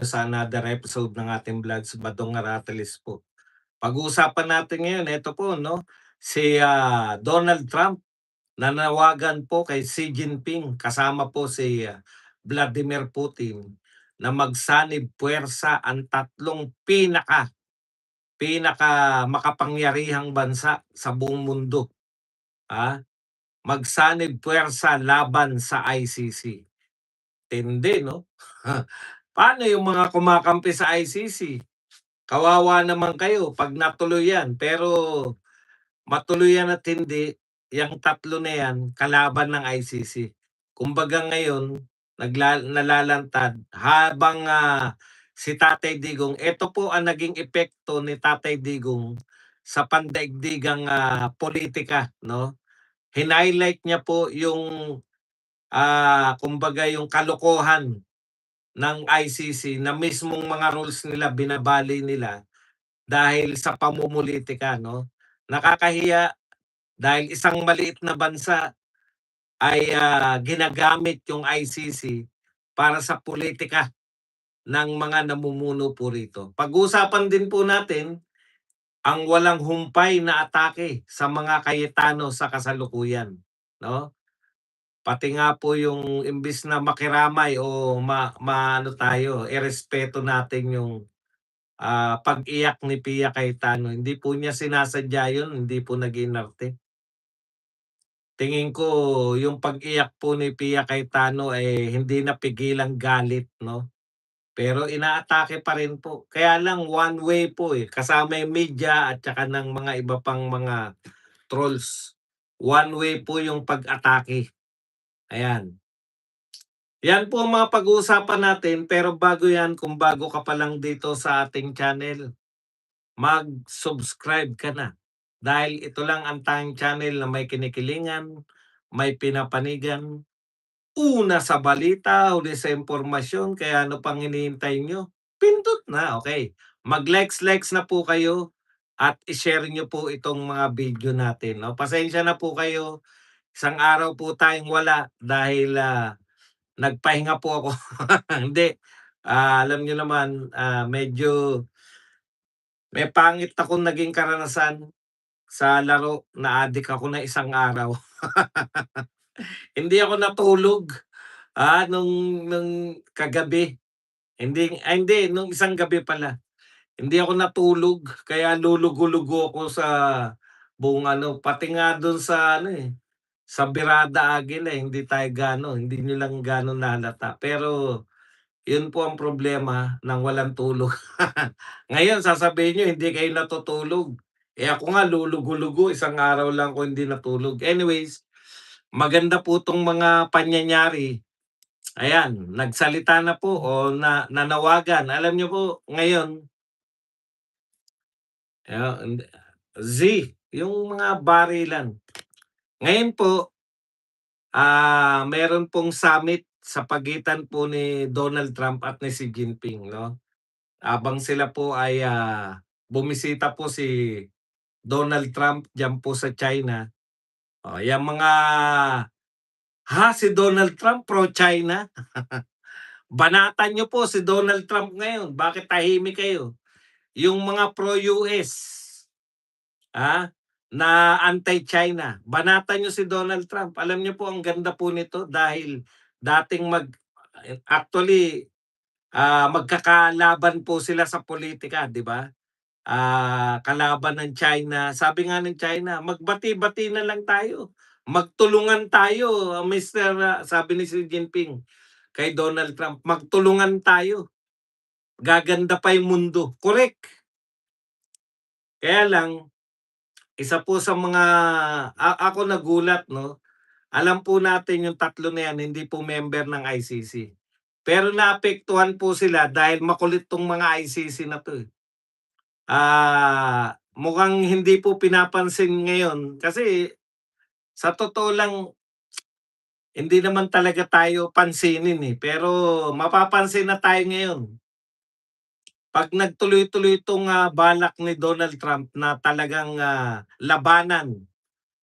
sa another episode ng ating vlog sa Badong Aratelis po. Pag-uusapan natin ngayon, ito po, no? Si Donald Trump, nanawagan po kay Xi Jinping, kasama po si Vladimir Putin, na magsanib puwersa ang tatlong pinaka makapangyarihang bansa sa buong mundo. Ah, magsanib puwersa laban sa ICC. Tindi, no? Paano yung mga kumakampi sa ICC? Kawawa naman kayo 'pag natuloy yan, pero matuloy yan at hindi, yang tatlo na yan kalaban ng ICC. Kumbaga ngayon nalalantad habang, si Tatay Digong, eto po ang naging epekto ni Tatay Digong sa pandaigdigang, politika, 'no. Hinighlight niya po yung, kumbaga yung kalokohan ng ICC na mismong mga rules nila binabali nila dahil sa pamumulitika, 'no. Nakakahiya dahil isang maliit na bansa ay, ginagamit yung ICC para sa politika ng mga namumuno po rito. Pag-uusapan din po natin ang walang humpay na atake sa mga Cayetano sa kasalukuyan, 'no. Pati nga po yung imbis na makiramay o maano tayo, irespeto natin yung pag-iyak ni Pia Cayetano, hindi po niya sinasadya yun, hindi po nag-iinarte. Tingin ko yung pag-iyak po ni Pia Cayetano, hindi napigilang galit, 'no, pero inaatake pa rin po. Kaya lang one way po, kasama yung media at saka ng mga iba pang mga trolls. One way po yung pag-atake, ayan. Yan po ang mga pag-uusapan natin, pero bago yan, kung bago ka pa lang dito sa ating channel, mag-subscribe ka na. Dahil ito lang ang tanging channel na may kinikilingan, may pinapanigan, una sa balita, huli sa impormasyon, kaya ano pang hinihintay nyo? Pindot na, okay. Mag-likes na po kayo at i-share nyo po itong mga video natin. No? Pasensya na po kayo, isang araw po tayong wala dahil nagpahinga po ako. Hindi, alam nyo naman, medyo may pangit akong naging karanasan sa laro, na-addict ako na isang araw. Hindi ako natulog, nung kagabi. Hindi nung isang gabi pala. Hindi ako natulog kaya lulugo-lugo ako sa buong ano, pati nga dun sa ano, sa Birada Agila, hindi niyo lang gaano nahalata. Pero yun po ang problema ng walang tulog. Ngayon sasabihin niyo hindi kayo natutulog, ako nga lulugo-lugo, isang araw lang ako hindi natulog. Anyways, maganda po 'tong mga pangyayari. Ayan, nagsalita na po o nanawagan. Alam niyo po ngayon, hindi Z, yung mga barilan. Ngayon po, meron pong summit sa pagitan po ni Donald Trump at ni Xi Jinping, 'no? Habang sila po ay, bumisita po si Donald Trump diyan po sa China. Oh, yang mga, si Donald Trump pro-China? Banatan niyo po si Donald Trump ngayon, bakit tahimik kayo? Yung mga pro-US, ah, na anti-China, banatan niyo si Donald Trump. Alam niyo po ang ganda po nito dahil dating actually, magkakalaban po sila sa politika, 'di ba? Kalaban ng China. Sabi nga ng China, "Magbati-bati na lang tayo, magtulungan tayo, sabi ni Xi Jinping kay Donald Trump, "Magtulungan tayo, gaganda pa yung mundo." Correct. Kaya lang, isa po sa mga ako nagulat, 'no, alam po natin yung tatlo na yan hindi po member ng ICC. Pero naapektuhan po sila dahil makulit 'tong mga ICC na 'to, eh. Mukhang hindi po pinapansin ngayon kasi sa totoo lang hindi naman talaga tayo pansinin, pero mapapansin na tayo ngayon. 'Pag nagtuloy-tuloy itong, balak ni Donald Trump na talagang, labanan,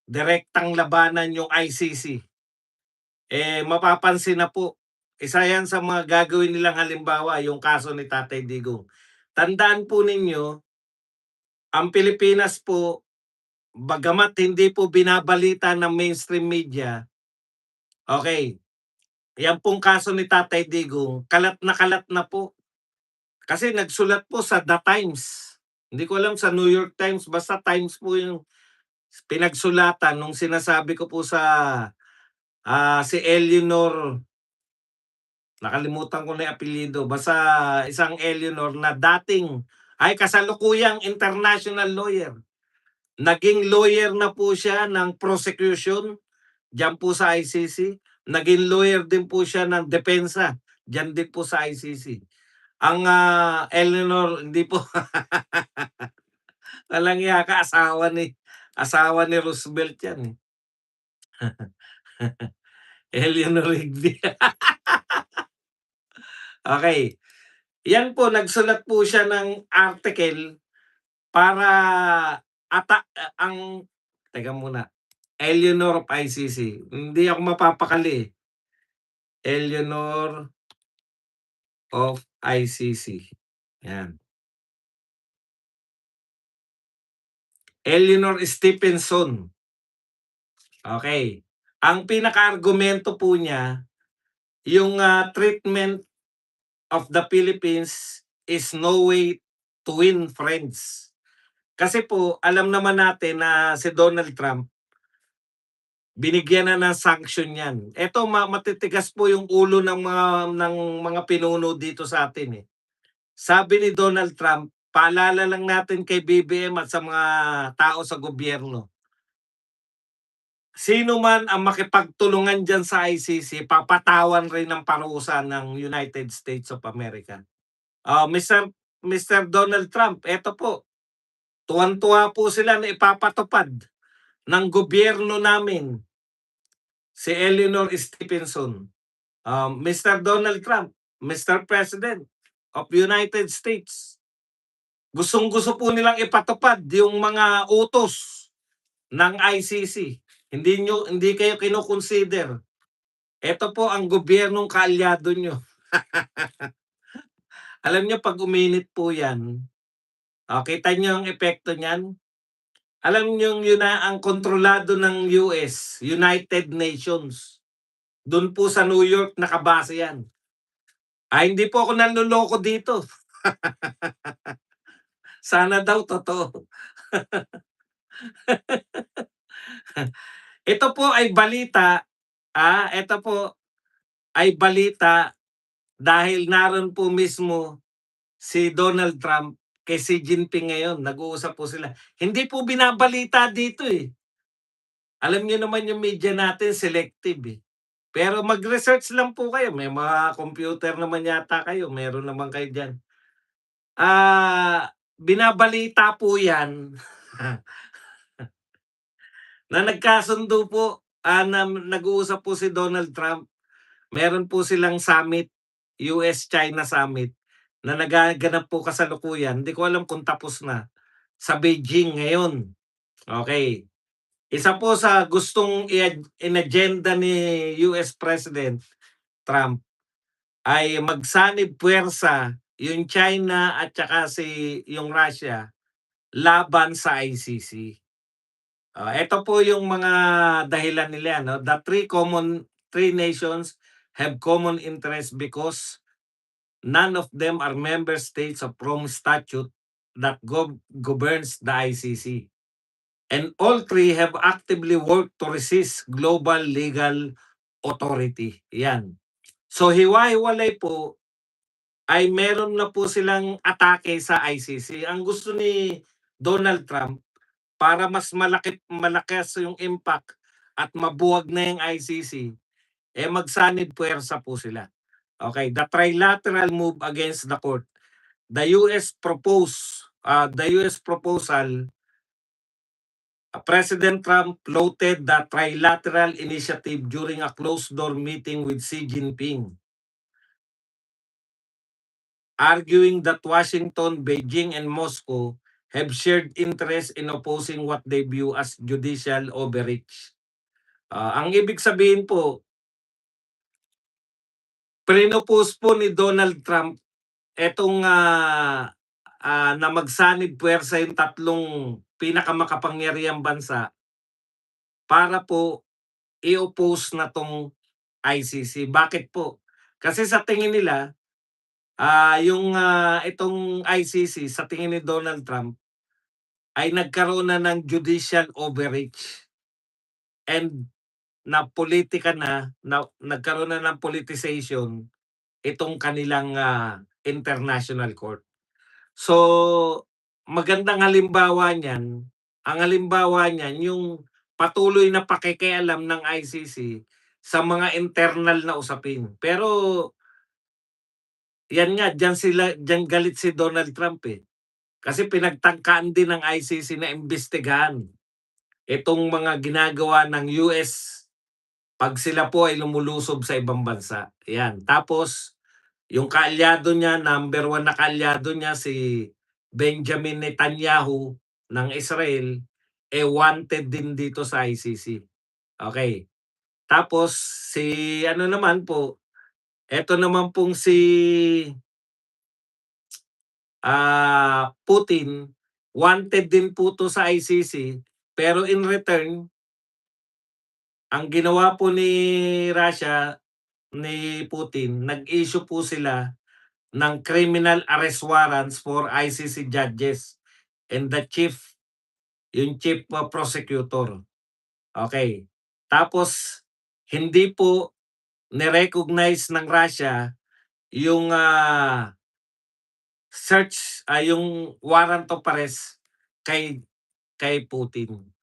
direktang labanan yung ICC, mapapansin na po, isa yan sa mga gagawin nilang halimbawa yung kaso ni Tatay Digong. Tandaan po ninyo, ang Pilipinas po, bagamat hindi po binabalita ng mainstream media, okay, yan pong kaso ni Tatay Digong, kalat na po. Kasi nagsulat po sa The Times. Hindi ko alam sa New York Times, basta Times po yung pinagsulatan nung sinasabi ko po sa si Eleanor, nakalimutan ko na yung apelyido, basta isang Eleanor na dating ay kasalukuyang international lawyer. Naging lawyer na po siya ng prosecution diyan po sa ICC. Naging lawyer din po siya ng depensa diyan din po sa ICC. Ang Eleanor hindi po walang ya ka, asawa ni Roosevelt yan eh. Eleanor Rigby. Okay. Yan po, nagsulat po siya ng article para ang teka muna, Eleanor of ICC. Hindi ako mapapakali eh. Eleanor of ICC. Yan. Eleanor Stephenson. Okay. Ang pinaka-argumento po niya, yung treatment of the Philippines is no way to win friends. Kasi po, alam naman natin na si Donald Trump, binigyan na ng sanction yan. Eto matitigas po yung ulo ng mga pinuno dito sa atin eh. Sabi ni Donald Trump, paalala lang natin kay BBM at sa mga tao sa gobyerno. Sino man ang makipagtulungan diyan sa ICC, papatawan rin ng parusa ng United States of America. Mr. Donald Trump, eto po, tuwan-tuwa po sila na ipapatupad ng gobyerno namin si Eleanor Stephenson. Mr. Donald Trump, Mr. President of United States, gustong-gusto po nilang ipatupad yung mga utos ng ICC. Hindi kayo kino-consider. Ito po ang gobyernong kaalyado nyo. Alam nyo, pag uminit po yan, kita nyo ang epekto niyan? Alam nyo yun na ang kontrolado ng US, United Nations. Doon po sa New York nakabase yan. Hindi po ako nanloloko dito. Sana daw totoo. Ito po ay balita, ito po ay balita dahil naroon po mismo si Donald Trump kay Xi Jinping ngayon, nag-uusap po sila. Hindi po binabalita dito eh. Alam niyo naman yung media natin selective eh. Pero mag-research lang po kayo, may mga computer naman yata kayo, meron naman kayo diyan. Binabalita po 'yan na nagkasundo po, na nag-uusap po si Donald Trump. Meron po silang summit, US-China summit na nagaganap po kasalukuyan. Hindi ko alam kung tapos na, sa Beijing ngayon. Okay. Isa po sa gustong in-agenda ni US President Trump ay magsanib puwersa yung China at saka yung Russia laban sa ICC. Ito po yung mga dahilan nila, no? The three nations have common interest because none of them are member states of Rome Statute that governs the ICC. And all three have actively worked to resist global legal authority. Yan. So hiwa-hiwalay po ay meron na po silang atake sa ICC. Ang gusto ni Donald Trump, para mas malakas yung impact at mabuwag na yung ICC, magsanib puwersa po sila. Okay, the trilateral move against the court. The US proposal, President Trump floated the trilateral initiative during a closed-door meeting with Xi Jinping, arguing that Washington, Beijing, and Moscow have shared interest in opposing what they view as judicial overreach. Ang ibig sabihin po, Prinopose po ni Donald Trump etong, na magsanib puwersa yung tatlong pinakamakapangyarihang bansa para po i-oppose na 'tong ICC. Bakit po? Kasi sa tingin nila, itong ICC sa tingin ni Donald Trump ay nagkaroon na ng judicial overreach and nagkaroon na ng politicization itong kanilang, international court. So, magandang halimbawa niyan, ang halimbawa niyan yung patuloy na pakikialam ng ICC sa mga internal na usapin. Pero yan nga, diyan galit si Donald Trump, eh. Kasi pinagtangkaan din ng ICC na imbestigahan itong mga ginagawa ng US 'pag sila po ay lumulusob sa ibang bansa, 'yan. Tapos yung kaalyado niya, number one na kaalyado niya si Benjamin Netanyahu ng Israel, eh, wanted din dito sa ICC. Okay. Tapos si ano naman po, eto naman pong si, Putin, wanted din po 'to sa ICC, pero in return, ang ginawa po ni Russia, ni Putin, nag-issue po sila ng criminal arrest warrants for ICC judges and the chief prosecutor. Okay. Tapos hindi po ni-recognize ng Russia yung, yung warrant of arrest kay kay Putin.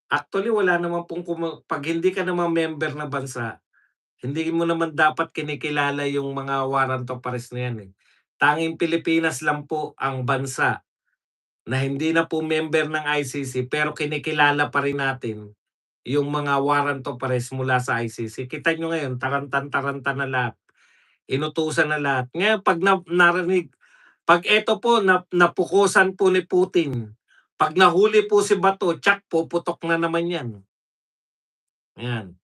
Actually wala naman pong 'pag hindi ka naman member na bansa, hindi mo naman dapat kinikilala yung mga warrant of arrest na yan, eh. Tanging Pilipinas lang po ang bansa na hindi na po member ng ICC pero kinikilala pa rin natin yung mga warrant of arrest mula sa ICC. Kita niyo ngayon tarantan-taranta na lahat, inutusan na lahat. Ngayon 'pag eto po napukusan po ni Putin, 'pag nahuli po si Bato, tiyak puputok na naman 'yan, 'yan.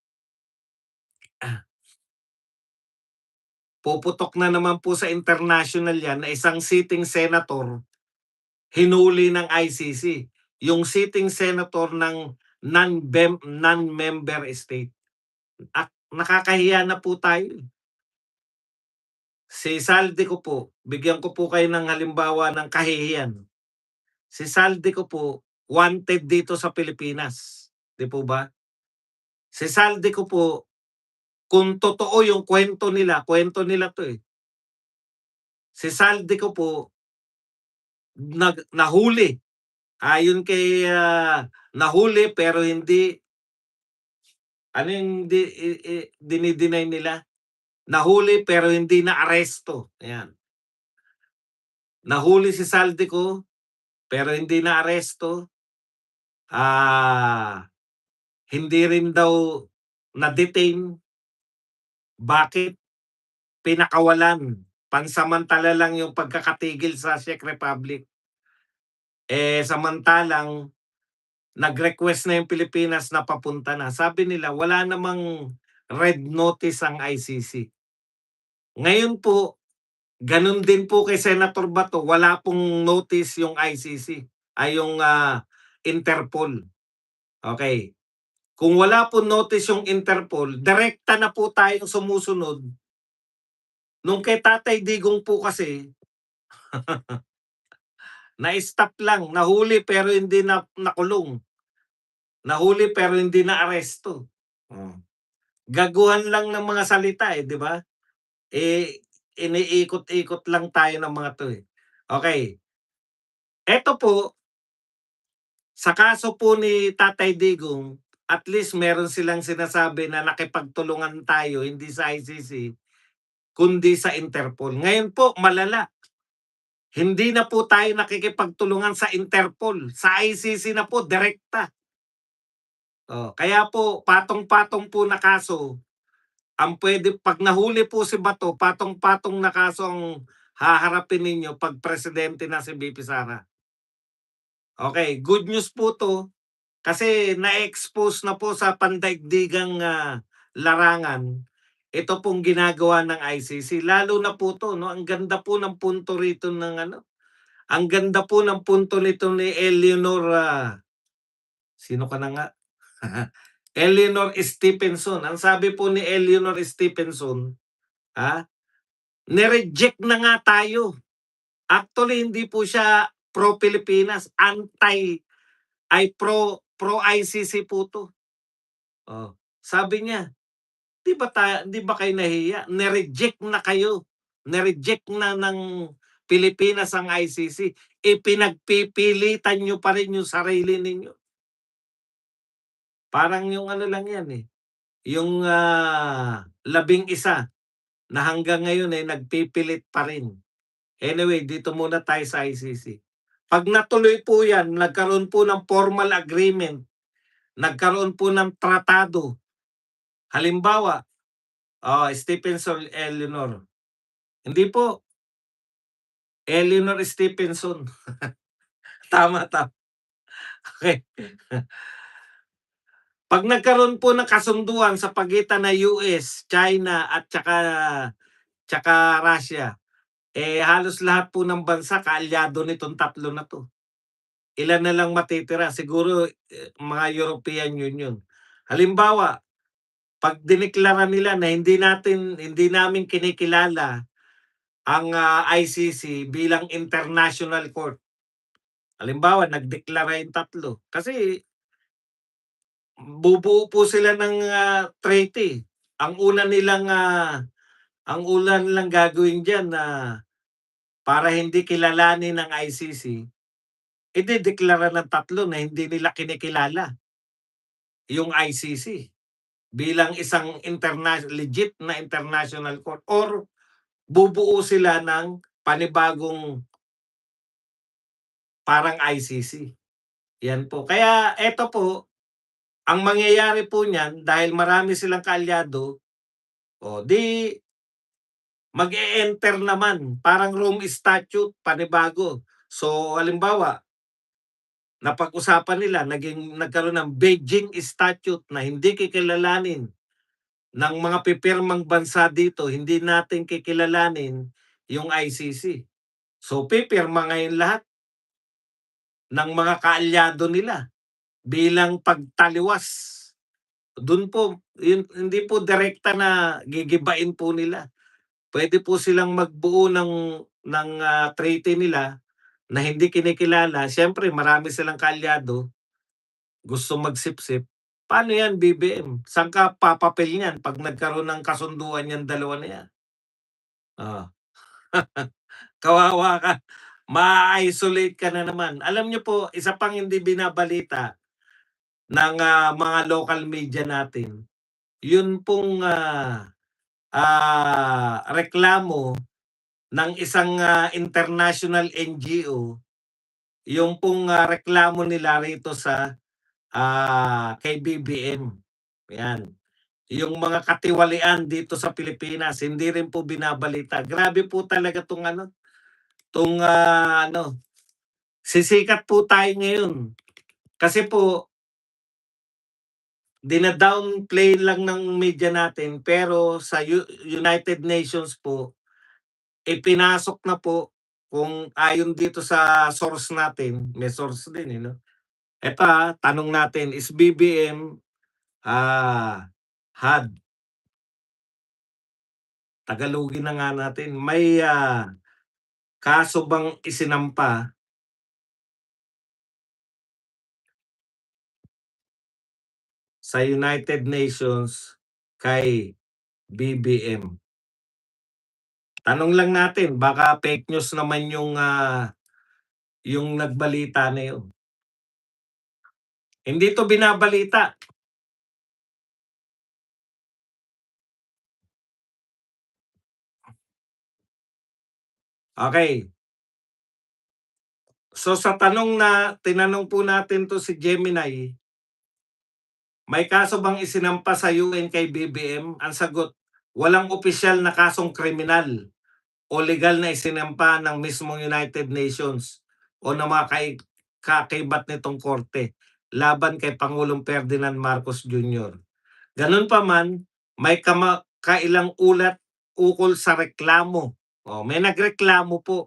Puputok na naman po sa international 'yan na isang sitting senator hinuli ng ICC, yung sitting senator ng non-member state. At nakakahiya na po tayo, eh. Si Saldico po, bigyan ko po kayo ng halimbawa ng kahihiyan. Si Saldico po, wanted dito sa Pilipinas, 'di po ba? Si Saldico po, kung totoo yung kwento nila 'to, eh. Si Saldico po nahuli, ayon kay, nahuli pero hindi ano yung dini-deny nila? Nahuli pero hindi naaresto, ayan. Nahuli si Saldico pero hindi naaresto, ah, hindi rin daw na-detain. Bakit? Pinakawalan, pansamantala lang yung pagkakatigil sa Czech Republic. Eh, samantalang nag-request na yung Pilipinas na papunta na. Sabi nila wala namang red notice ang ICC. Ngayon po, gano'n din po kay Senator Bato, wala pong notice yung ICC, ay yung, Interpol. Okay. Kung wala pong notice yung Interpol, direkta na po tayong sumusunod. Nung kay Tatay Digong po kasi, na-stop lang, nahuli pero hindi nakulong. Nahuli pero hindi naaresto. Oh. Gaguhan lang ng mga salita, eh, 'di ba? Eh, iniikot-ikot lang tayo ng mga 'to, eh. Okay. Eto po, sa kaso po ni Tatay Digong, at least meron silang sinasabi na nakipagtulungan tayo hindi sa ICC, kundi sa Interpol. Ngayon po malala, hindi na po tayo nakikipagtulungan sa Interpol, sa ICC na po direkta. Oh, kaya po patong-patong po na kaso ang puwede 'pag nahuli po si Bato, patong-patong na kaso ang haharapin ninyo 'pag presidente na si VP Sara. Okay, good news po 'to kasi na-expose na po sa pandaigdigang, larangan ito pong ginagawa ng ICC. Lalo na po 'to 'no, ang ganda po ng punto rito ng ano, ang ganda po ng punto nito ni Eleanor, sino ka na nga? Eleanor Stephenson. Ang sabi po ni Eleanor Stephenson, ah, ni-reject na nga tayo. Actually, hindi po siya pro-Pilipinas, pro-ICC po 'to. Oh, sabi niya, "Di ba kayo nahiya? Ni-reject na kayo. Ni-reject na ng Pilipinas ang ICC. Ipinagpipilitan niyo pa rin yung sarili ninyo." Parang yung ano lang 'yan, yung, 11 na hanggang ngayon, nagpipilit pa rin. Anyway, dito muna tayo sa ICC. 'Pag natuloy po 'yan, nagkaroon po ng formal agreement, nagkaroon po ng tratado. Halimbawa, Stephenson Eleanor. Hindi po, Eleanor Stephenson. Tama, okey. 'Pag nagkaroon po ng kasunduan sa pagitan ng US, China at tsaka Russia, halos lahat po ng bansa kaalyado nitong tatlo na 'to. Ilan na lang matitira, siguro, mga European Union. Halimbawa, 'pag dineklara nila na hindi namin kinikilala ang, ICC bilang international court. Halimbawa, nagdeklara yung tatlo, kasi bubuo po sila ng, treaty. Ang una nilang, ang una nilang gagawin diyan na para hindi kilalanin ng ICC, idedeklara ng tatlo na hindi nila kinikilala yung ICC bilang isang legit na international court, or bubuo sila ng panibagong parang ICC. Yan po. Kaya eto po, ang mangyayari po niyan dahil marami silang kaalyado, di mag-e-enter naman, parang Rome Statute, panibago. So, halimbawa, napag-usapan nila, nagkaroon ng Beijing Statute na hindi kikilalanin ng mga pipirmang bansa dito, hindi natin kikilalanin yung ICC. So, pipirma ngayon lahat ng mga kaalyado nila bilang pagtaliwas. Dun po, hindi po direkta na gigibain po nila. Puwede po silang magbuo ng, treaty nila na hindi kinikilala. Siyempre marami silang kaalyado, gusto magsipsip. Paano 'yan, BBM? Saan ka papapil niyan 'pag nagkaroon ng kasunduan yang dalawa na 'yan? Oh, kawawa ka, ma-i-isolate ka na naman. Alam niyo po, isa pang hindi binabalita ng, mga local media natin, yun pong, reklamo ng isang, international NGO, yung pong, reklamo nila rito sa, kay BBM, 'yan. Yung mga katiwalian dito sa Pilipinas hindi rin po binabalita. Grabe po talaga 'tong ano, 'tong, sisikat po tayo ngayon. Kasi po dina-downplay lang ng media natin, pero sa United Nations po, ipinasok na po, kung ayon dito sa source natin, may source din, 'no. Eto, tanong natin, is BBM, had Tagalogin na nga natin, may, kaso bang isinampa sa United Nations kay BBM? Tanong lang natin, baka fake news naman yung nagbalita na yun. Hindi 'to binabalita. Okay. So sa tanong na tinanong po natin 'to si Gemini, may kaso bang isinampa sa UN kay BBM? Ang sagot, walang opisyal na kasong kriminal o legal na isinampa ng mismong United Nations o ng mga kaakibat nitong korte laban kay Pangulong Ferdinand Marcos Jr. Ganun pa man, may kailang ulat ukol sa reklamo. May nagreklamo po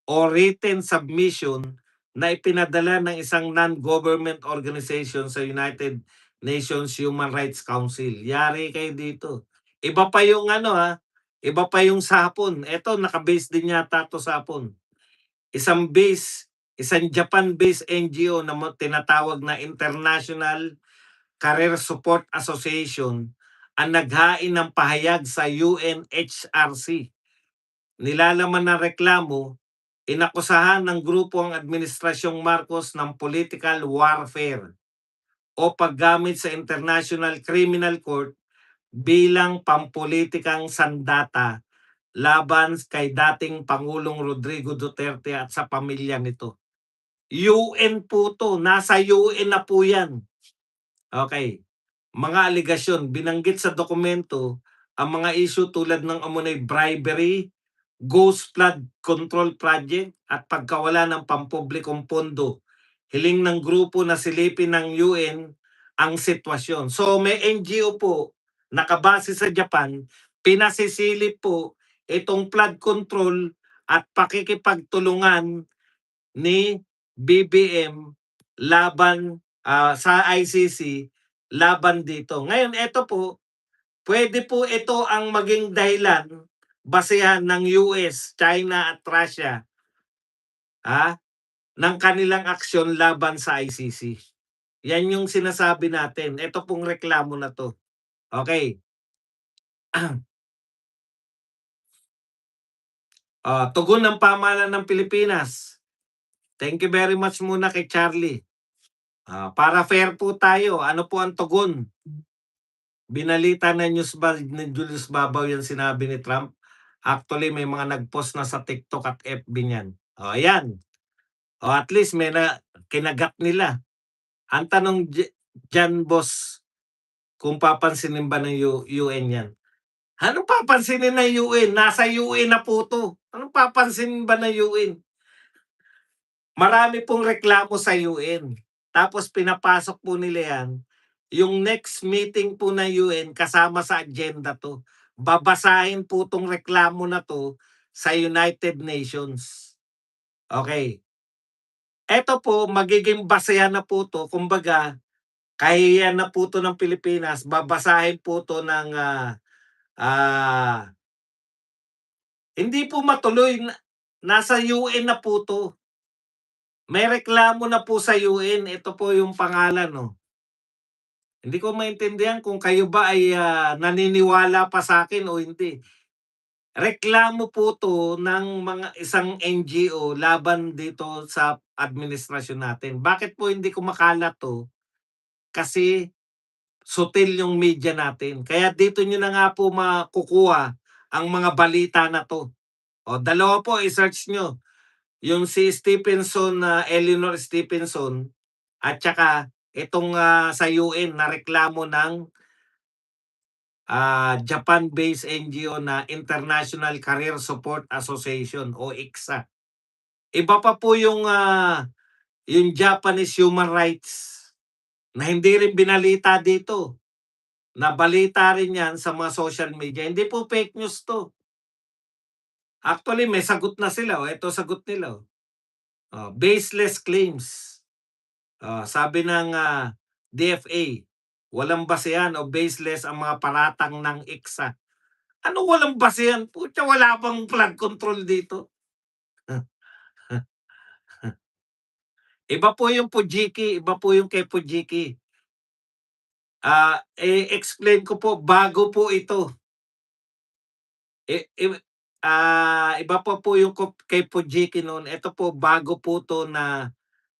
o written submission na ipinadala ng isang non-government organization sa United Nations Human Rights Council. Yari kayo dito. Iba pa yung iba pa yung sa Hapon. Eto, naka-base din yata to sa Hapon. Isang Japan-based NGO na tinatawag na International Career Support Association ang naghain ng pahayag sa UNHRC. Nilalaman ng reklamo, inakusahan ng grupo ang Administrasyong Marcos ng political warfare o paggamit sa International Criminal Court bilang pampolitikang sandata laban kay dating Pangulong Rodrigo Duterte at sa pamilya nito. UN po to, nasa UN na po yan. Okay. Mga aligasyon, binanggit sa dokumento ang mga issue tulad ng amunay bribery, ghost flood control project at pagkawala ng pampublikong pondo. Hiling ng grupo na silipin ng UN ang sitwasyon. So may NGO po, nakabase sa Japan, pinasisilip po itong flood control at pakikipagtulungan ni BBM laban sa ICC laban dito. Ngayon, ito po, pwede po ito ang maging dahilan basehan ng US, China at Russia ng kanilang aksyon laban sa ICC. Yan yung sinasabi natin. Ito pong reklamo na to. Okay. Tugon ng pamahalaan ng Pilipinas. Thank you very much muna kay Charlie. Para fair po tayo, ano po ang tugon? Binalita na ni Julius Babaw yung sinabi ni Trump. Actually, may mga nag-post na sa TikTok at FB niyan. Ayan. At least may kinagat nila. Ang tanong dyan, boss, kung papansinin ba ng UN yan? Anong papansinin ng UN? Nasa UN na po to. Anong papansinin ba ng UN? Marami pong reklamo sa UN. Tapos pinapasok po nila yan. Yung next meeting po ng UN, kasama sa agenda to. Babasahin po tong reklamo na to sa United Nations. Okay. Ito po, magiging basehan na po to. Kumbaga, kahihiyan na po to ng Pilipinas. Babasahin po to ng hindi po matuloy. Nasa UN na po to. May reklamo na po sa UN. Ito po yung pangalan, no. Hindi ko maintindihan kung kayo ba ay naniniwala pa sa akin o hindi. Reklamo po to ng isang NGO laban dito sa administrasyon natin. Bakit po hindi ko makalat to? Kasi sutil yung media natin. Kaya dito nyo na nga po makukuha ang mga balita na to. Dalawa po, i-search nyo. Yung si Eleanor Stephenson, at saka itong sa UN na reklamo ng Japan-based NGO na International Career Support Association o ICSA. Iba pa po yung Japanese human rights na hindi rin binalita dito. Nabalita rin yan sa mga social media. Hindi po fake news to. Actually, may sagot na sila. Ito sagot nila. Baseless claims. Sabi ng DFA, walang basehan o baseless ang mga paratang ng ICSA. Ano walang basehan? Pucha, wala bang flood control dito? Iba po yung Fujiki, iba po yung kay Fujiki. Explain ko po, bago po ito. Iba po yung kay Fujiki noon. Ito po, bago po to na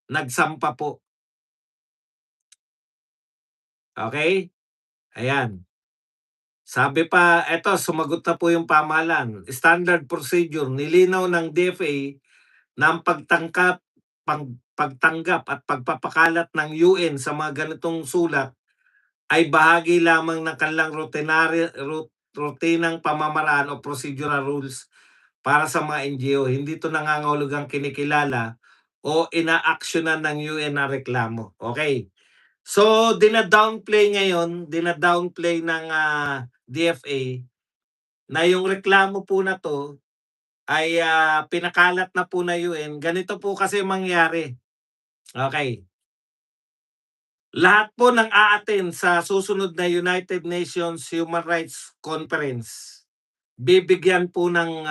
nagsampa po. Okay? Ayan. Sabi pa, eto, sumagot na po yung pamahalaan. Standard procedure, nilinaw ng DFA na ang pagtanggap at pagpapakalat ng UN sa mga ganitong sulat ay bahagi lamang ng kanilang rutinang pamamaraan o procedural rules para sa mga NGO. Hindi ito nangangahulugang kinikilala o ina-actionan ng UN na reklamo. Okay. So, dina-downplay ng DFA na yung reklamo po na 'to ay, pinakalat na po ng UN. Ganito po kasi mangyari, okey. Lahat po ng a-attend sa susunod na United Nations Human Rights Conference, bibigyan po ng,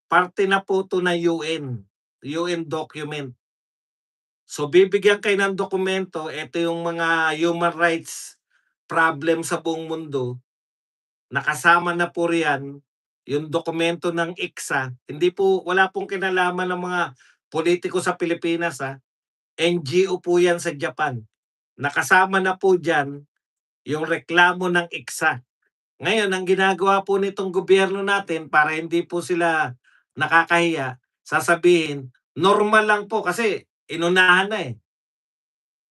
parte na po 'to ng UN document. So, bibigyan kayo ng dokumento, eto yung mga human rights problem sa buong mundo, nakasama na po riyan yung dokumento ng ICSA. Hindi po wala pong kinalaman ng mga politiko sa Pilipinas, NGO po yan sa Japan. Nakasama na po diyan yung reklamo ng ICSA. Ngayon ang ginagawa po nitong gobyerno natin para hindi po sila nakakahiya, sasabihin, normal lang po kasi inunahan na, eh.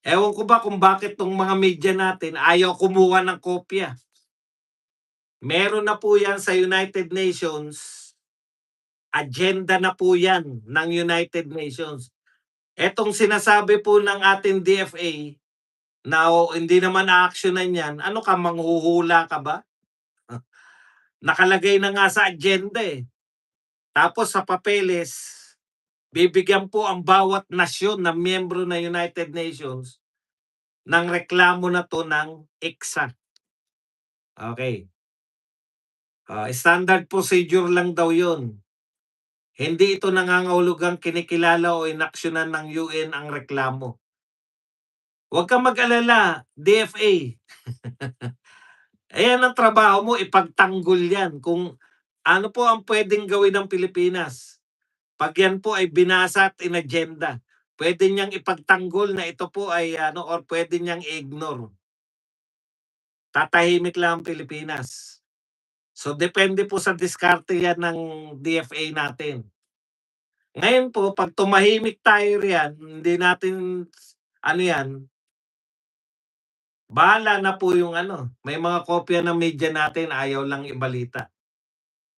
Ewan ko ba kung bakit 'tong mga media natin ayaw kumuha ng kopya. Meron na po 'yan sa United Nations, agenda na po 'yan ng United Nations. Etong sinasabi po ng ating DFA na, hindi naman aaksiyunan 'yan, ano ka manghuhula ka ba? Nakalagay na nga sa agenda, eh. Tapos sa papeles, bibigyan po ang bawat nasyon na miyembro ng United Nations ng reklamo na 'to ng ICSA. Okey. Standard procedure lang daw 'yun. Hindi ito nangangahulugang kinikilala o inaksiyunan ng UN ang reklamo. Huwag kang mag-alala, DFA. Ayan ang trabaho mo, ipagtanggol 'yan kung ano po ang puwedeng gawin ng Pilipinas. 'Pag 'yan po ay binasa at inagenda, puwede niyang ipagtanggol na ito po ay ano or puwede niyang i-ignore. Tatahimik lang ang Pilipinas. So, depende po sa diskarte 'yan ng DFA natin. Ngayon po 'pag tumahimik tayo riyan, hindi natin ano 'yan, bahala na po yung ano, may mga kopya ng media natin ayaw lang ibalita.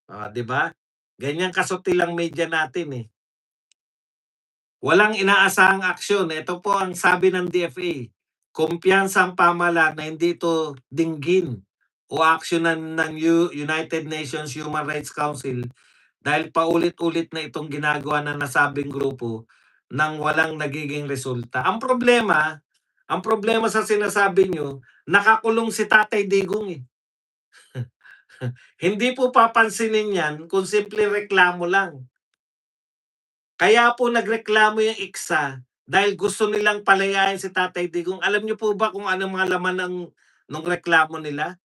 'Di ba? Ganyan kasutil ang media natin, eh. Walang inaasahang aksyon. Ito po ang sabi ng DFA, kumpiyansa ang pamahalaan na hindi ito dinggin o aksiyunan ng United Nations Human Rights Council dahil paulit-ulit na itong ginagawa ng nasabing grupo nang walang nagiging resulta. Ang problema sa sinasabi niyo, nakakulong si Tatay Digong, eh. Hindi po papansinin 'yan kung simpleng reklamo lang. Kaya po nagreklamo yung ICSA dahil gusto nilang palayain si Tatay Digong. Alam niyo po ba kung anong mga laman ng nung reklamo nila?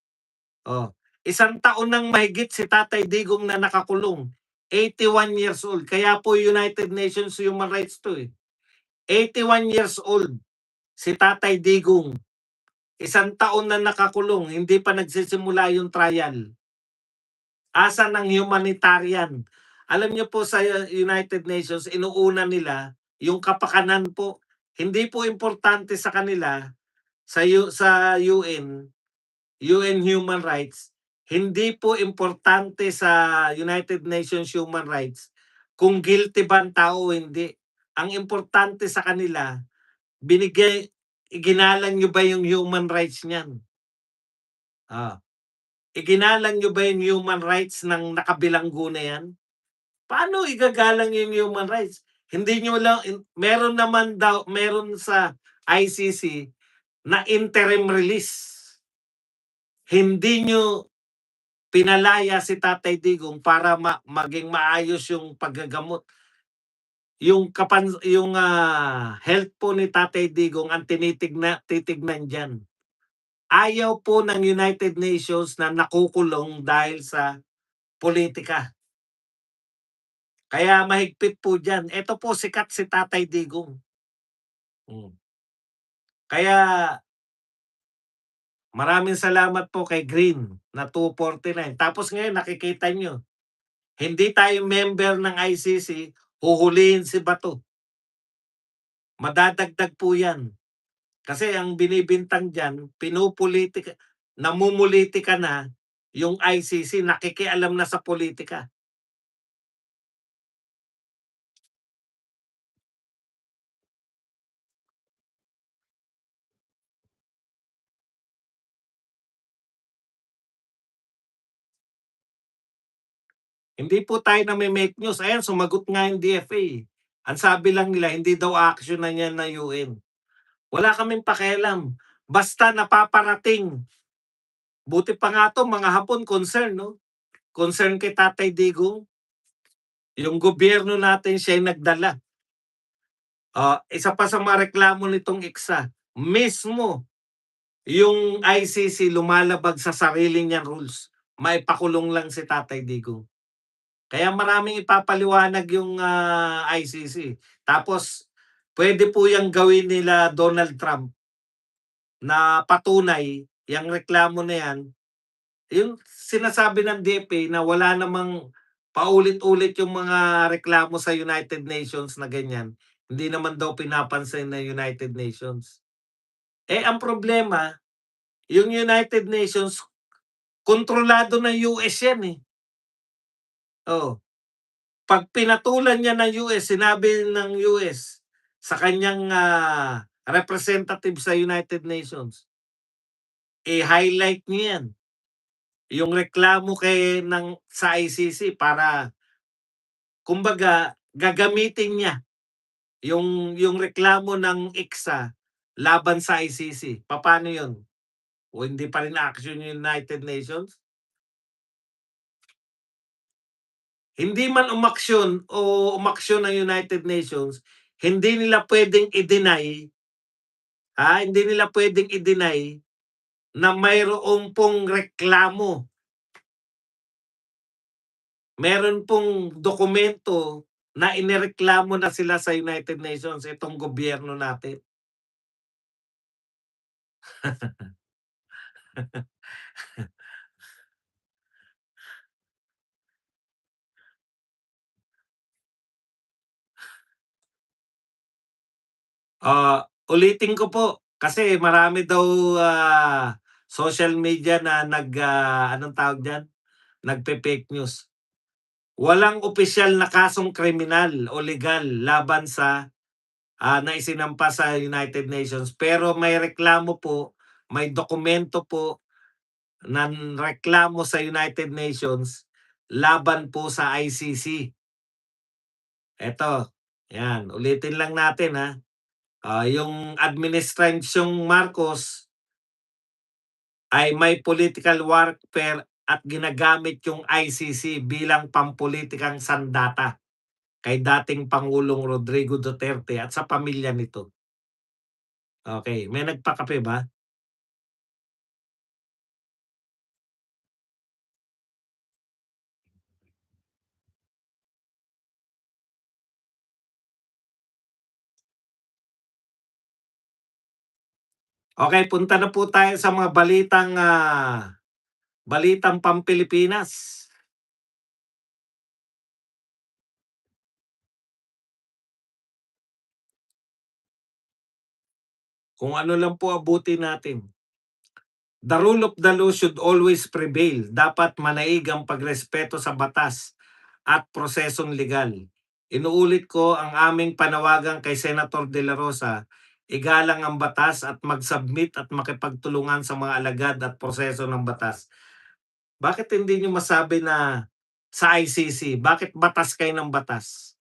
Oh, 1 taon nang mahigit si Tatay Digong na nakakulong, 81 years old. Kaya po United Nations Human Rights 'to, eh. 81 years old si Tatay Digong, 1 taon na nakakulong, hindi pa nagsisimula yung trial. Asan ang humanitarian? Alam niyo po sa United Nations inuuna nila yung kapakanan po. Hindi po importante sa kanila sa UN Human Rights, hindi po importante sa United Nations Human Rights kung guilty ba ang tao o hindi. Ang importante sa kanila, binigay iginalang niyo ba yung human rights niyan? Ah, iginalang niyo ba yung human rights ng nakabilanggo na 'yan? Paano igagalang yung human rights? Hindi niyo lang meron sa ICC na interim release. Hindi niyo pinalaya si Tatay Digong para maging maayos yung paggagamot. Yung health po ni Tatay Digong ang titignan diyan. Ayaw po ng United Nations na nakukulong dahil sa politika. Kaya mahigpit po diyan. Eto po sikat si Tatay Digong. Hmm. Kaya maraming salamat po kay Green na 249. Tapos ngayon nakikita niyo, hindi tayo member ng ICC, huhulihin si Bato. Madadagdag po 'yan. Kasi ang binibintang diyan, namumulitika na yung ICC, nakikialam na sa politika. Hindi po tayo name-make news. Ayan, sumagot nga yung DFA, eh. Ang sabi lang nila hindi daw aaksiyunan yan ng UN. Wala kaming pakialam, basta napaparating. Buti pa nga 'to mga Hapon concern 'no, concern kay Tatay Digong, yung gobyerno natin siya yung nagdala. Isa pa sa mga reklamo nitong ICSA, mismo yung ICC lumalabag sa sarili niyang rules, maipakulong lang si Tatay Digong. Kaya maraming ipapaliwanag yung, ICC. Tapos puwede po yang gawin nila Donald Trump na patunay, yang reklamo na yan, yung sinasabi ng DFA na wala namang paulit-ulit yung mga reklamo sa United Nations na ganyan, hindi naman daw pinapansin ng United Nations. Eh, ang problema, yung United Nations kontrolado ng US yan, eh. Oh, 'pag pinatulan niya ng US, sinabi ng US sa kanyang, representative sa United Nations, i-highlight niya yan, yung reklamo sa ICC para kumbaga gagamitin niya yung reklamo ng ICSA laban sa ICC. Papaano yun? O hindi pa rin action yung United Nations? Hindi man umaksyon ng United Nations, hindi nila puwedeng i-deny, hindi nila puwedeng i-deny na mayroon pong reklamo. Meron pong dokumento na inireklamo na sila sa United Nations itong gobyerno natin. Ulitin ko po, kasi marami daw, social media na anong tawag diyan, nagpe-fake news. Walang opisyal na kasong kriminal o legal laban na isinampa sa United Nations, pero may reklamo po, may dokumento po ng reklamo sa United Nations laban po sa ICC. Eto, 'yan, ulitin lang natin, yung Administrasyong Marcos ay may political warfare at ginagamit yung ICC bilang pampulitikang sandata kay dating Pangulong Rodrigo Duterte at sa pamilya nito. Okay, may nagpakape ba? Okay, punta na po tayo sa mga balitang Pam-Pilipinas. Kung ano lang po abutin natin. The rule of the law should always prevail. Dapat manaig ang pagrespeto sa batas at prosesong legal. Inuulit ko ang aming panawagan kay Senator De La Rosa, igalang ang batas at mag-submit at makipagtulungan sa mga alagad at proseso ng batas. Bakit hindi niyo masabi na sa ICC? Bakit batas kayo ng batas?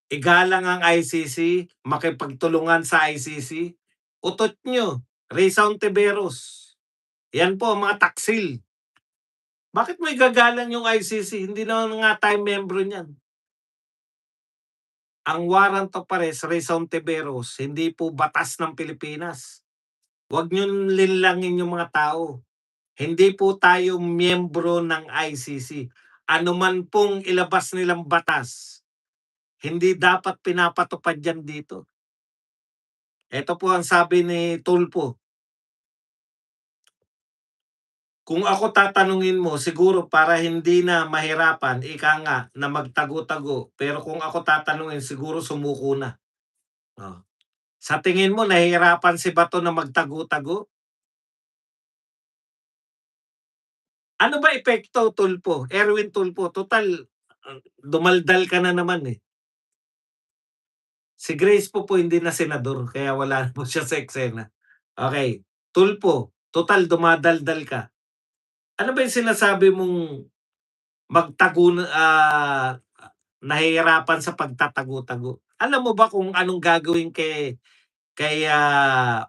Igalang ang ICC, makipagtulungan sa ICC. Utot nyo, Raysa Ontiveros. Yan po ang mga taksil. Bakit mo igagalang yung ICC? Hindi naman nga tayo membro niyan. Ang warrant of arrest, Raysa Ontiveros, hindi po batas ng Pilipinas. Huwag niyong linlangin yung mga tao. Hindi po tayo miyembro ng ICC. Ano man pong ilabas nilang batas, hindi dapat pinapatupad yan dito. Ito po ang sabi ni Tulfo, kung ako tatanungin mo siguro para hindi na mahirapan, ika nga, na magtago-tago, pero kung ako tatanungin siguro sumuko na. Oh. Sa tingin mo nahihirapan si Bato na magtago-tago? Ano ba epekto Tulfo, Erwin Tulfo, total dumaldal ka na naman, eh. Si Grace po hindi na senador kaya wala na po siya sa eksena. Okey, Tulfo, total dumadaldal ka. Ano ba yung sinasabi mong magtago na, nahihirapan sa pagtatago-tago. Alam mo ba kung anong gagawin kay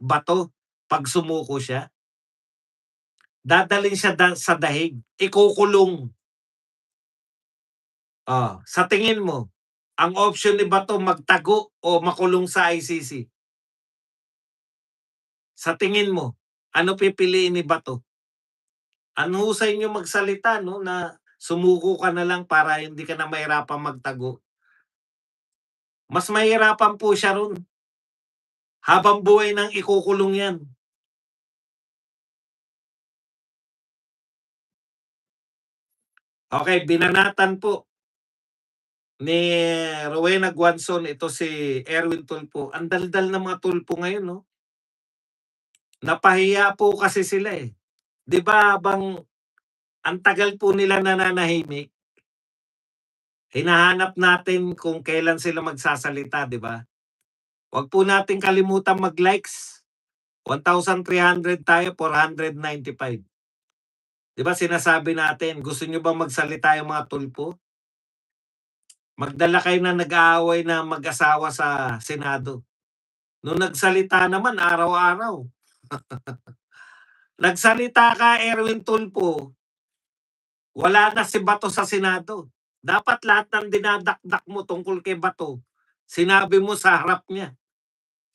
Bato 'pag sumuko siya? Dadalhin siya sa dahig, ikukulong. Sa tingin mo, ang option ni Bato magtago o makulong sa ICC? Sa tingin mo, ano pipiliin ni Bato? Ang husay niyong magsalita 'no, na sumuko ka na lang para hindi ka na mahirapang magtago. Mas mahihirapan po siya ro'n, habang buhay nang ikukulong 'yan. Okey, binanatan po ni Rowena Guanzon ito si Erwin Tulfo. Ang daldal ng mga Tulfo ngayon 'no, napahiya po kasi sila, eh. 'Di ba habang ang tagal po nila nananahimik, hinahanap natin kung kailan sila magsasalita, 'di ba? Wag po nating kalimutang mag-likes. 1,300 tayo, 495. 'Di ba sinasabi natin, gusto niyo bang magsalita yung mga Tulfo? Magdala kayo ng nag-aaway na mag-asawa sa Senado. Nung nagsalita naman araw-araw. Nagsalita ka, Erwin Tulfo, wala na si Bato sa Senado. Dapat lahat ng dinadakdak mo tungkol kay Bato, sinabi mo sa harap niya.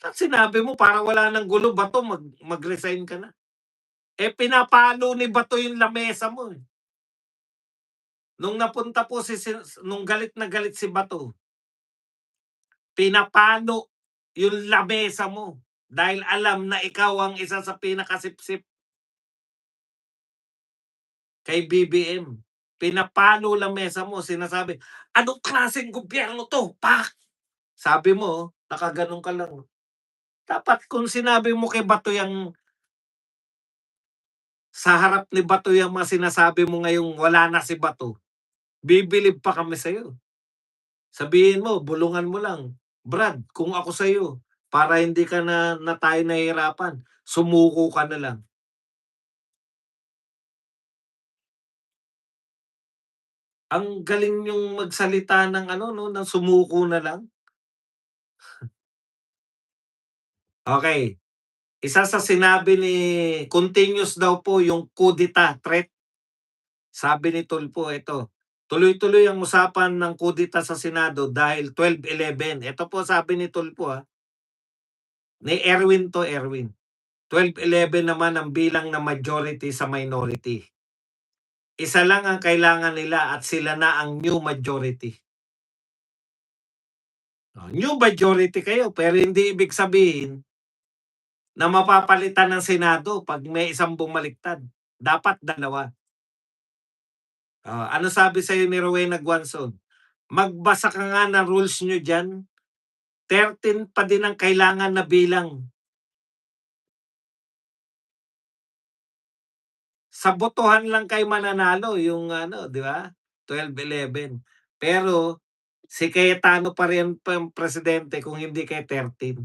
At sinabi mo para wala ng gulo, Bato, mag-resign ka na. Eh, pinapalo ni Bato yung lamesa mo, eh. Nung napunta po nung galit na galit si Bato, pinapalo yung lamesa mo dahil alam na ikaw ang isa sa pinakasipsip kay BBM. Pinapalo lamesa mo, sinasabi, "Anong klaseng gobyerno 'to?" Pak! Sabi mo, nakaganon ka lang. Dapat kung sinabi mo kay Bato yang sa harap ni Bato yang mga sinasabi mo ngayong wala na si Bato, bibilib pa kami sa'yo. Sabihin mo, bulungan mo lang, "Brad, kung ako sa'yo, para hindi ka na tayo nahihirapan, sumuko ka na lang." Ang galing niyong magsalita ng ano 'no, ng sumuko na lang. Okey, isa sa sinabi ni continuous daw po yung kudeta threat. Sabi ni Tulfo ito, "Tuloy-tuloy ang usapan ng kudeta sa Senado dahil 12/11." Ito po sabi ni Tulfo, ni Erwin 'to, Erwin. 12/11 naman ang bilang na majority sa minority. Isa lang ang kailangan nila at sila na ang new majority. New majority kayo pero hindi ibig sabihin na mapapalitan ng Senado 'pag may isang bumaliktad. Dapat dalawa. Ano sabi sa'yo ni Rowena Guanzon? "Magbasa ka nga ng rules niyo diyan, 13 pa din ang kailangan na bilang. Sa botohan lang kayo mananalo yung ano, 'di ba, 12/11. Pero si Cayetano pa rin pa ang presidente kung hindi kayo 13."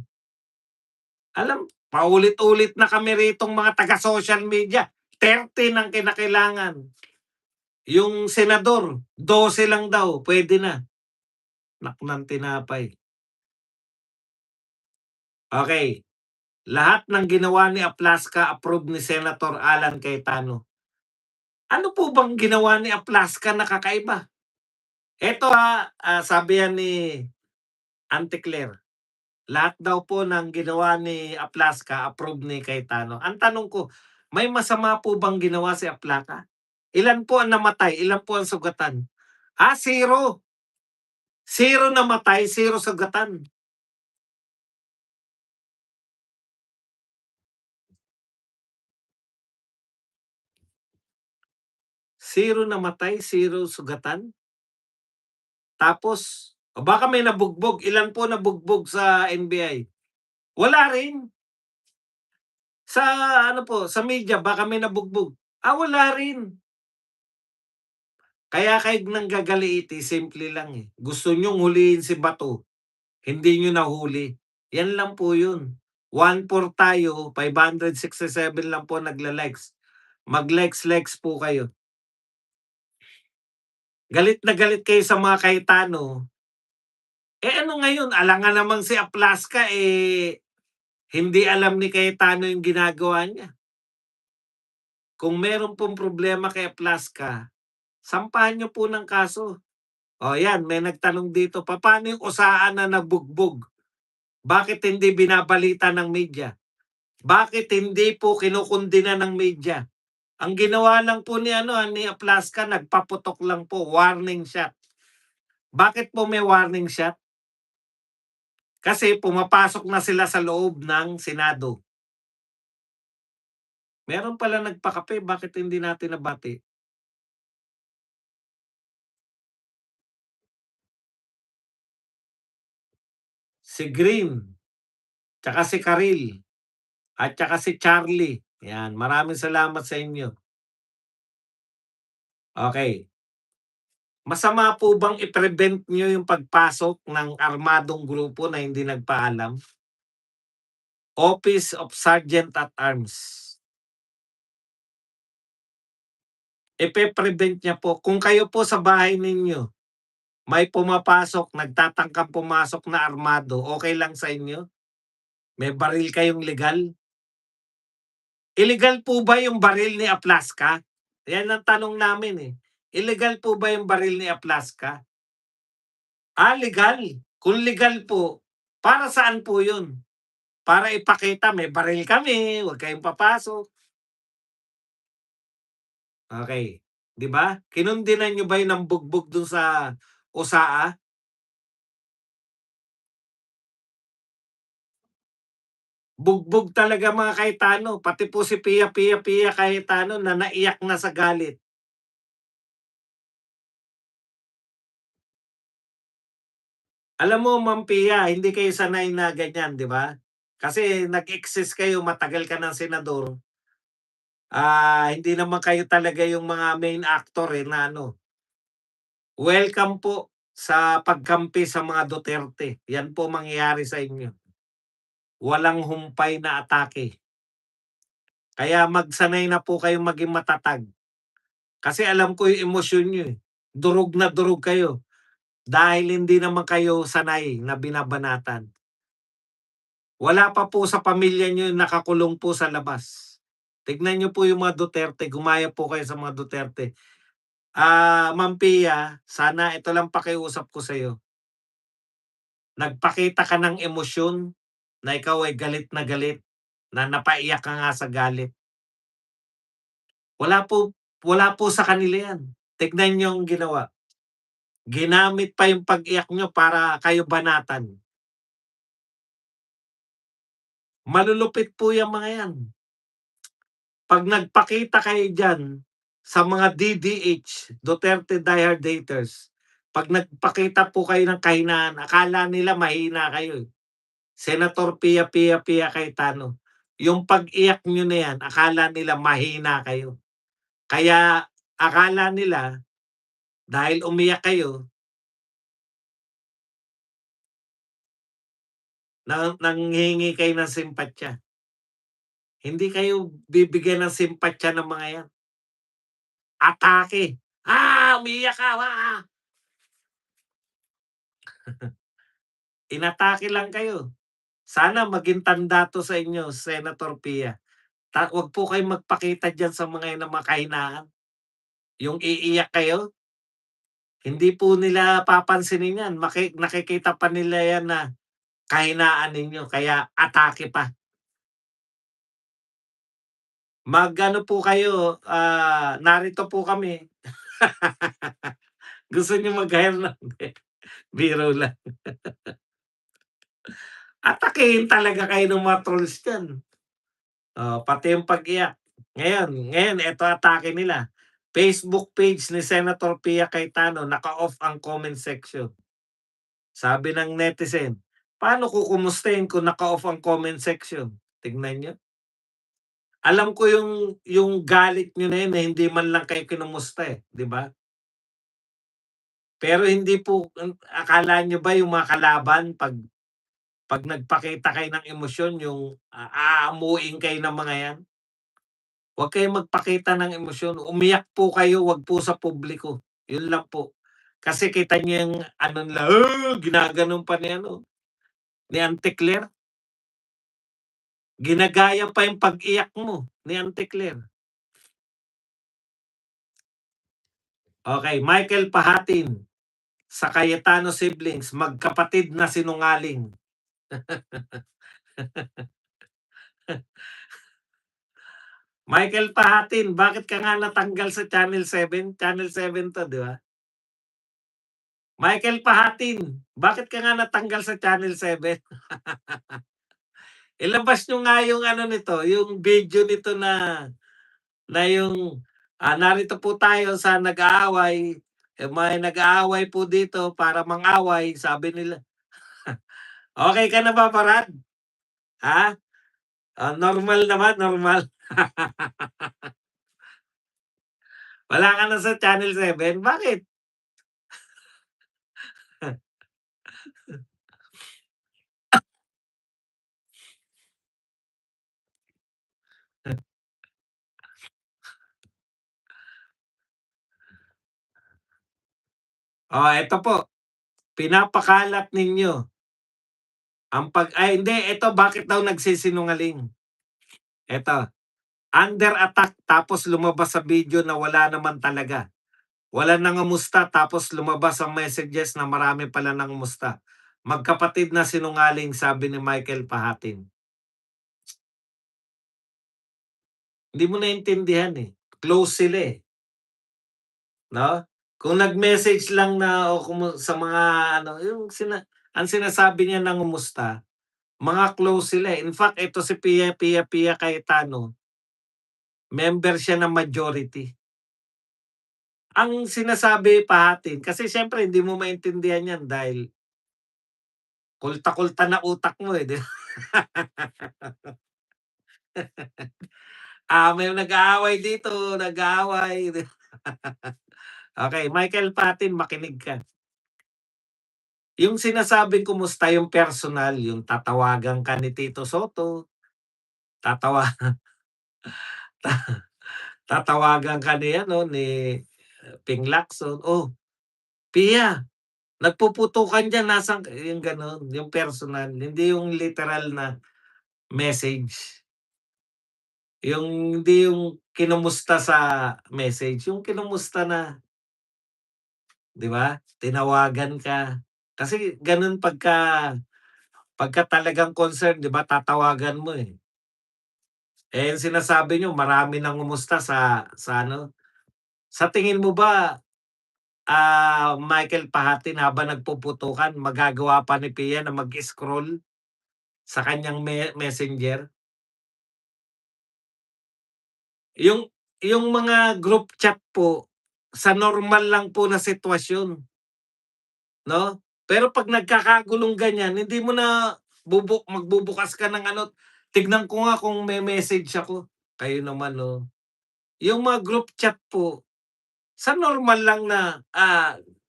Alam, paulit-ulit na kami ritong mga taga-social media, 13 ang kinakailangan. Yung senador, 12 lang daw, puwede na. Nak ng tinapay. Okey, lahat ng ginawa ni Aplaska approve ni Senator Alan Cayetano. Ano po bang ginawa ni Aplaska na kakaiba? Eto, sabi yan ni Auntie Claire, lahat daw po ng ginawa ni Aplaska approve ni Cayetano. Ang tanong ko, may masama po bang ginawa si Aplaca? Ilan po ang namatay, ilan po ang sugatan? Zero. Zero namatay, zero sugatan. Zero namatay, zero sugatan. Tapos, baka may nabugbog, ilan po nabugbog sa NBI? Wala rin. Sa ano po, sa media baka may nabugbog. Wala rin. Kaya kayo nanggagaliiti simple lang, eh. Gusto niyong hulihin si Bato, hindi niyo nahuli. Yan lang po yun. 1-4 tayo, 567 lang po nagla-likes. Mag-likes-likes po kayo. Galit na galit kayo sa mga Cayetano, ano ngayon alangan namang si Aplaska, hindi alam ni Cayetano yung ginagawa niya. Kung meron pong problema kay Aplaska, sampahan niyo po ng kaso. O yan, may nagtanong dito, papaano yung usaan na nabugbog? Bakit hindi binabalita ng media? Bakit hindi po kinukundina ng media? Ang ginawa lang po ni ni Aplaska, nagpaputok lang po, warning shot. Bakit po may warning shot? Kasi pumapasok na sila sa loob ng Senado. Meron pala nagpakape, bakit hindi natin nabati? Si Green, tsaka si Karil, at tsaka si Charlie. Yan, maraming salamat sa inyo. Okay. Masama po bang i-prevent niyo yung pagpasok ng armadong grupo na hindi nagpaalam? Office of Sergeant at Arms. Ipe-prevent niya po. Kung kayo po sa bahay ninyo, may pumapasok, nagtatangkang pumasok na armado, okay lang sa inyo? May baril kayong legal? Illegal po ba yung baril ni Aplaska? Yan ang tanong namin eh. Illegal po ba yung baril ni Aplaska? Legal. Kung legal po, para saan po yun? Para ipakita may baril kami, huwag kayong papasok. Okay, 'di ba? Kinundinan niyo ba yun ng bugbog dun sa USAA? Bugbog talaga mga Cayetano, pati po si Pia Cayetano na naiyak na sa galit. Alam mo Ma'am Pia, hindi kayo sanay na ganyan, 'di ba? Kasi nag-exist kayo, matagal ka ng senador. Hindi naman kayo talaga yung mga main actor, na welcome po sa pagkampi sa mga Duterte. Yan po mangyayari sa inyo. Walang humpay na atake. Kaya magsanay na po kayong maging matatag. Kasi alam ko yung emosyon niyo, eh. Durog na durog kayo dahil hindi naman kayo sanay na binabanatan. Wala pa po sa pamilya niyo yung nakakulong po sa labas. Tignan niyo po yung mga Duterte, gumaya po kayo sa mga Duterte. Ma'am Pia, sana ito lang pakiusap ko sa'yo. Nagpakita ka ng emosyon na ikaw ay galit na napaiyak ka nga sa galit. Wala po wala po sa kanila 'yan. Tignan niyo ang ginawa. Ginamit pa yung pag-iyak niyo para kayo banatan. Malulupit po yang mga 'yan. 'Pag nagpakita kayo diyan sa mga DDH, Duterte diehard haters, 'pag nagpakita po kayo ng kahinaan, akala nila mahina kayo, eh. Senator Pia Cayetano, yung pag-iyak niyo na 'yan, akala nila mahina kayo. Kaya akala nila dahil umiyak kayo na nanghihingi kayo ng simpatya. Hindi kayo bibigyan ng simpatya ng mga 'yan. Atake. Umiiyak ka, inatake lang kayo. Sana maging tanda 'to sa inyo, Senator Pia. 'Wag po kayong magpakita diyan sa mga 'yan ng mga kahinaan. Yung iiyak kayo, hindi po nila papansinin 'yan. Nakikita pa nila 'yan na kahinaan ninyo kaya atake pa. Mag-ano po kayo, narito po kami. Gusto niyo mag-hire ng biro lang. Atakihin talaga kayo ng mga trolls diyan. Pati yung pag-iyak. Ngayon eto atake nila. Facebook page ni Senator Pia Cayetano naka-off ang comment section. Sabi ng netizen, "Paano ko kumustahin kung naka-off ang comment section?" Tignan niyo. Alam ko yung galit niyo na yun na hindi man lang kayo kinumusta, 'di ba? Pero hindi po akala niyo ba yung mga kalaban 'pag nagpakita kayo ng emosyon yung aamuin kayo ng mga 'yan? Huwag kayong magpakita ng emosyon, umiyak po kayo, 'wag po sa publiko, yun lang po. Kasi kita niyo yung ano nila, ginaganon pa ni ano, ni Auntie Claire. Ginagaya pa yung pag-iyak mo ni Auntie Claire. Okey, Michael Pahatin sa Cayetano siblings, magkapatid na sinungaling. Michael Pahatin, bakit ka nga natanggal sa Channel 7? Channel 7 'to, 'di ba? Michael Pahatin, bakit ka nga natanggal sa Channel 7? Ilabas niyo nga yung ano nito, yung video nito na yung, narito po tayo sa nag-aaway, may nag-aaway po dito para mang-away, sabi nila. Okey ka na ba, Parad? Ha? Normal naman, normal. Wala ka na sa Channel 7, bakit? Eto po, pinapakalat ninyo ang ay hindi, eto bakit daw nagsisinungaling. Eto, under attack tapos lumabas sa video na wala naman talaga. Walang nangumusta tapos lumabas ang messages na marami pala nangumusta. Magkapatid na sinungaling, sabi ni Michael Pahatin. Hindi mo naintindihan, eh, close sila, eh, 'no? Kung nag-message lang na o sa mga ano, yung ang sinasabi niya nangumusta, mga close sila, eh. In fact, ito si Pia Cayetano, member siya ng majority. Ang sinasabi Pahatin kasi siyempre hindi mo maintindihan 'yan dahil kulta-kulta na utak mo, eh, 'di ba? May nag-aaway dito, nag-aaway. Okey, Michael Patin, makinig ka. Yung sinasabing kumusta yung personal, yung tatawagan ka ni Tito Soto, tatawa tatawagan ka ni ano, ni Ping Lacson, "Oh, Pia, nagpuputukan diyan, nasaan ka?" Yung gano'n, yung personal, hindi yung literal na message. Hindi yung kinumusta sa message, yung kinumusta na, 'di ba, tinawagan ka. Kasi gano'n pagka talagang concerned, 'di ba, tatawagan mo, eh. Yung sinasabi niyo marami nangumusta sa ano, sa tingin mo ba, Michael Pahatin, habang nagpuputukan magagawa pa ni Pia na mag-scroll sa kanyang Messenger? Yung yung mga group chat po, sa normal lang po na sitwasyon, 'no? Pero 'pag nagkakagulong ganyan, hindi mo na magbubukas ka ng ano, "Tignan ko nga kung may message ako." Kayo naman, 'no? Yung mga group chat po, sa normal lang na,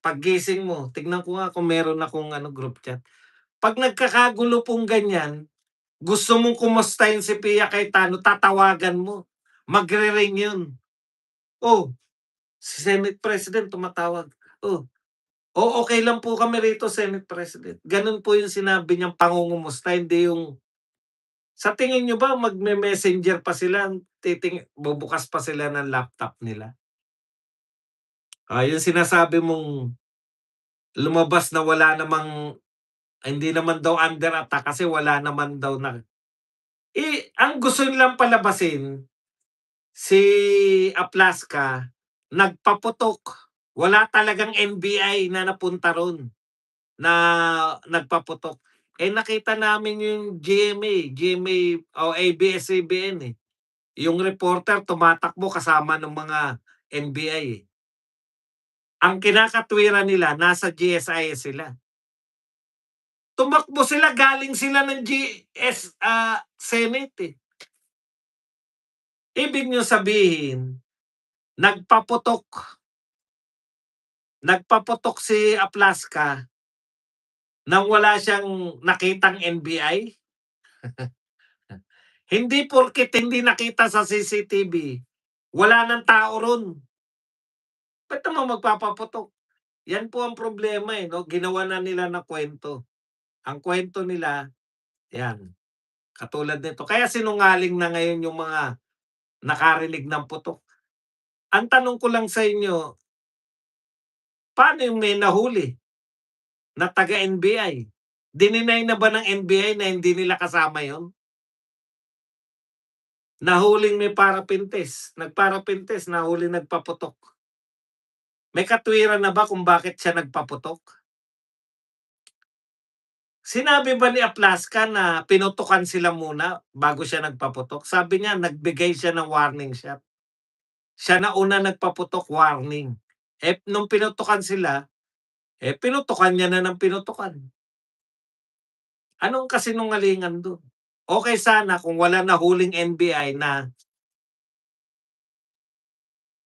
paggising mo, "Tignan ko nga kung meron akong ano, group chat." 'Pag nagkakagulo pong ganyan, gusto mong kumustahin si Pia Cayetano, tatawagan mo, magre-ring yun. "Oh, si Senate President tumatawag. Oh, okey lang po kami rito, Senate President." Gano'n po yung sinabi niyang pangungumusta, hindi yung sa tingin niyo ba magme-Messenger pa sila, bubukas pa sila ng laptop nila? Yung sinasabi mong lumabas na wala namang hindi naman daw under attack kasi wala naman daw na ang gusto nilang palabasin, si Aplaska nagpaputok. Wala talagang NBI na napunta ro'n. Na nagpaputok. Nakita namin yung GMA o ABS-CBN, eh. Yung reporter tumatakbo kasama ng mga NBI, eh. Ang kinakatwiran nila nasa GSIS sila. Tumakbo sila, galing sila ng Senate, eh. Ibig niyong sabihin, nagpaputok nagpaputok si Aplaska nang wala siyang nakitang NBI? Hindi porket hindi nakita sa CCTV, wala ng tao ro'n. Ba't naman magpapaputok? Yan po ang problema, eh, 'no, ginawa na nila na kuwento. Ang kuwento nila, yan, katulad nito. Kaya sinungaling na ngayon yung mga nakarinig ng putok. Ang tanong ko lang sa inyo, paano yung may nahuli na taga-NBI? Dininay na ba ng NBI na hindi nila kasama yon? Nahuling may parapin test, nag-parapin test, nahuling nagpaputok. May katwiran na ba kung bakit siya nagpaputok? Sinabi ba ni Aplaska na pinutukan sila muna bago siya nagpaputok? Sabi niya nagbigay siya ng warning shot. Siya na una nagpaputok, warning. Eh, nung pinutukan sila, eh, pinutukan niya na ng pinutukan. Anong kasinungalingan dun? Okey sana kung wala nahuling NBI na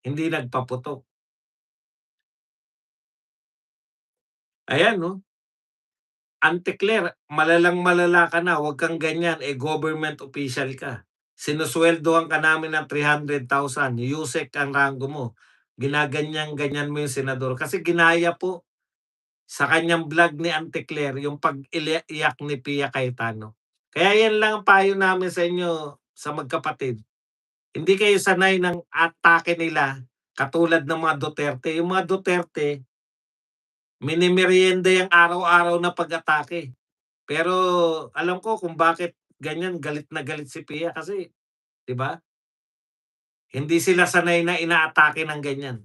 hindi nagpaputok. Ayan 'no, Antikler, malalang-malala ka na, huwag kang ganyan, eh, government official ka. Sinusuwelduhan ka namin ng 300,000, USEC ang ranggo mo. Ginaganyan-ganyan mo yung senador kasi ginaya po sa kanyang vlog ni Antikler yung pag-iyak ni Pia Cayetano. Kaya yan lang ang payo namin sa inyo sa magkapatid. Hindi kayo sanay ng atake nila katulad ng mga Duterte. Yung mga Duterte, mini-meryenda yang araw-araw na pag-atake. Pero alam ko kung bakit ganyan, galit na galit si Pia kasi 'di ba, hindi sila sanay na inaatake ng ganyan.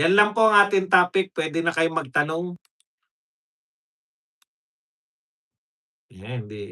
Yan lang po ang ating topic, puwede na kayong magtanong. Yan, hindi